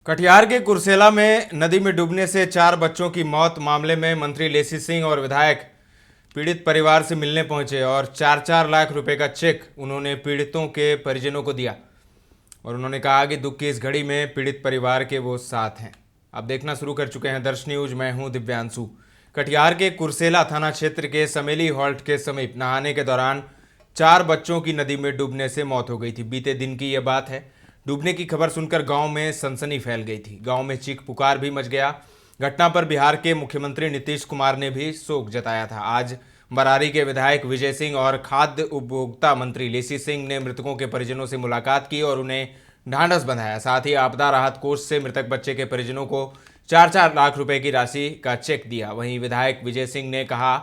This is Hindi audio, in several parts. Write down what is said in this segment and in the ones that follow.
कटिहार के कुर्सेला में नदी में डूबने से 4 बच्चों की मौत मामले में मंत्री लेसी सिंह और विधायक पीड़ित परिवार से मिलने पहुंचे और 4-4 लाख रुपए का चेक उन्होंने पीड़ितों के परिजनों को दिया और उन्होंने कहा कि दुख की इस घड़ी में पीड़ित परिवार के वो साथ हैं। अब देखना शुरू कर चुके हैं दर्श न्यूज। मैं हूं दिव्यांशु। कटिहार के कुर्सेला थाना क्षेत्र के समेली हॉल्ट के समीप नहाने के दौरान 4 बच्चों की नदी में डूबने से मौत हो गई थी। बीते दिन की यह बात है। डूबने की खबर सुनकर गांव में सनसनी फैल गई थी। गांव में चीख पुकार भी मच गया। घटना पर बिहार के मुख्यमंत्री नीतीश कुमार ने भी शोक जताया था। आज बरारी के विधायक विजय सिंह और खाद्य उपभोक्ता मंत्री लेसी सिंह ने मृतकों के परिजनों से मुलाकात की और उन्हें ढांढस बंधाया। साथ ही आपदा राहत कोष से मृतक बच्चे के परिजनों को 4-4 लाख रुपए की राशि का चेक दिया। वहीं विधायक विजय सिंह ने कहा,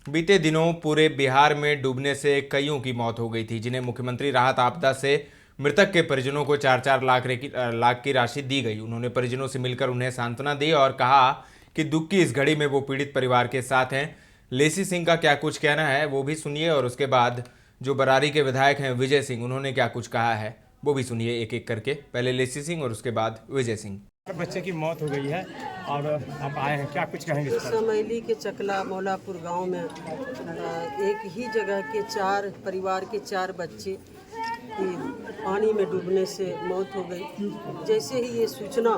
बीते दिनों पूरे बिहार में डूबने से कईयों की मौत हो गई थी, जिन्हें मुख्यमंत्री राहत आपदा से मृतक के परिजनों को 4-4 लाख की राशि दी गई। उन्होंने परिजनों से मिलकर उन्हें सांत्वना दी और कहा कि दुख की इस घड़ी में वो पीड़ित परिवार के साथ हैं। लेसी सिंह का क्या कुछ कहना है वो भी सुनिए और उसके बाद जो बरारी के विधायक हैं विजय सिंह, उन्होंने क्या कुछ कहा है वो भी सुनिए एक एक करके। पहले लेसी सिंह और उसके बाद विजय सिंह। बच्चे की मौत हो गई है और आप आए हैं, क्या कुछ कहेंगे? समेली के चकला मौलापुर गांव में एक ही जगह के 4 परिवार के 4 बच्चे की पानी में डूबने से मौत हो गई। जैसे ही ये सूचना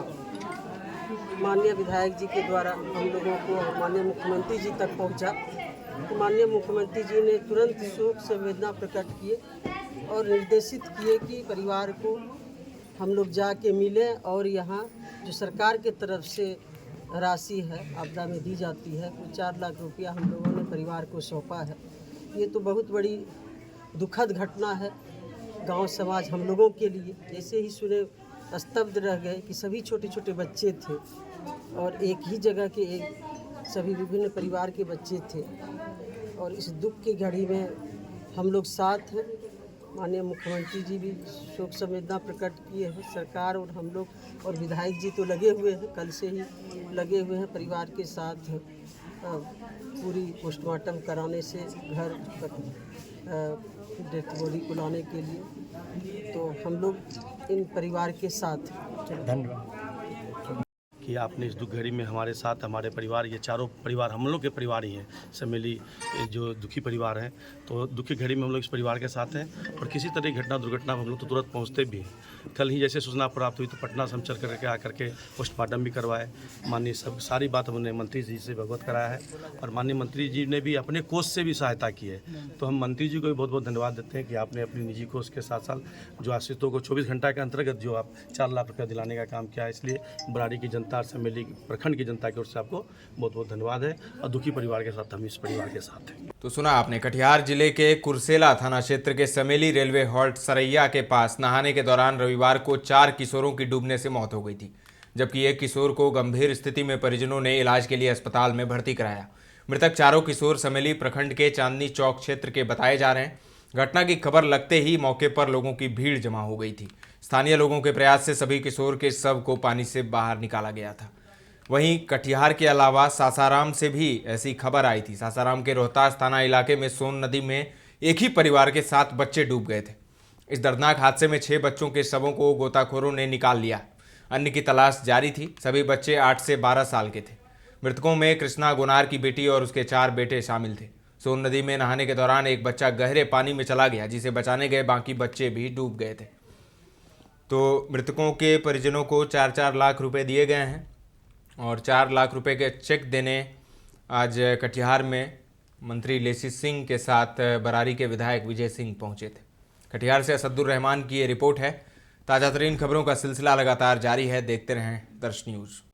माननीय विधायक जी के द्वारा हम लोगों को माननीय मुख्यमंत्री जी तक पहुंचा, तो माननीय मुख्यमंत्री जी ने तुरंत शोक संवेदना प्रकट किए और निर्देशित किए कि परिवार को हम लोग जाके मिलें और यहाँ जो सरकार के तरफ से राशि है आपदा में दी जाती है, वो 4 लाख रुपया हम लोगों ने परिवार को सौंपा है। ये तो बहुत बड़ी दुखद घटना है गांव समाज हम लोगों के लिए। जैसे ही सुने स्तब्ध रह गए कि सभी छोटे छोटे बच्चे थे और एक ही जगह के सभी विभिन्न परिवार के बच्चे थे और इस दुख की घड़ी में हम लोग साथ हैं। माननीय मुख्यमंत्री जी भी शोक संवेदना प्रकट किए हैं। सरकार और हम लोग और विधायक जी तो लगे हुए हैं, कल से ही लगे हुए हैं परिवार के साथ पूरी पोस्टमार्टम कराने से घर तक डेथ बॉडी को लाने के लिए। तो हम लोग इन परिवार के साथ। धन्यवाद कि आपने इस दुख घड़ी में हमारे साथ, हमारे परिवार, ये चारों परिवार हम लोग के परिवार ही हैं। समेली जो दुखी परिवार हैं, तो दुखी घड़ी में हम लोग इस परिवार के साथ हैं और किसी तरह की घटना दुर्घटना में हम लोग तो तुरंत पहुंचते भी हैं। कल ही जैसे सूचना प्राप्त हुई तो पटना से हम चल करके आकर के पोस्टमार्टम भी करवाए। माननीय सारी बात हमने मंत्री जी से अवगत कराया है और माननीय मंत्री जी ने भी अपने कोष से भी सहायता की है। तो हम मंत्री जी को भी बहुत बहुत धन्यवाद देते हैं कि आपने अपनी निजी कोष के साथ साथ जो आश्रितों को 24 घंटा के अंतर्गत जो आप 4 लाख रुपया दिलाने का काम किया है, इसलिए बरारी की जनता, समेली प्रखंड की जनता की ओर से आपको बहुत बहुत धन्यवाद है और दुखी परिवार के साथ हम इस परिवार के साथ हैं। तो सुना आपने, कटिहार जिले के कुर्सेला थाना क्षेत्र के समेली रेलवे हॉल्ट सरैया के पास नहाने के दौरान रविवार को 4 किशोरों की डूबने से मौत हो गई थी, जबकि एक किशोर को गंभीर स्थिति में परिजनों ने इलाज के लिए अस्पताल में भर्ती कराया। मृतक चारों किशोर समेली प्रखंड के चांदनी चौक क्षेत्र के बताए जा रहे हैं। घटना की खबर लगते ही मौके पर लोगों की भीड़ जमा हो गई थी। स्थानीय लोगों के प्रयास से सभी किशोर के शव को पानी से बाहर निकाला गया था। वहीं कटिहार के अलावा सासाराम से भी ऐसी खबर आई थी। सासाराम के रोहतास थाना इलाके में सोन नदी में एक ही परिवार के 7 बच्चे डूब गए थे। इस दर्दनाक हादसे में 6 बच्चों के शवों को गोताखोरों ने निकाल लिया। अन्य की तलाश जारी थी। सभी बच्चे 8 से 12 साल के थे। मृतकों में कृष्णा गोनार की बेटी और उसके 4 बेटे शामिल थे। सोन नदी में नहाने के दौरान एक बच्चा गहरे पानी में चला गया, जिसे बचाने गए बाकी बच्चे भी डूब गए थे। तो मृतकों के परिजनों को 4-4 लाख रुपए दिए गए हैं और 4 लाख रुपए के चेक देने आज कटिहार में मंत्री लेसी सिंह के साथ बरारी के विधायक विजय सिंह पहुंचे थे। कटिहार से असदुर रहमान की ये रिपोर्ट है। ताज़ा तरीन खबरों का सिलसिला लगातार जारी है। देखते रहें दर्श न्यूज़।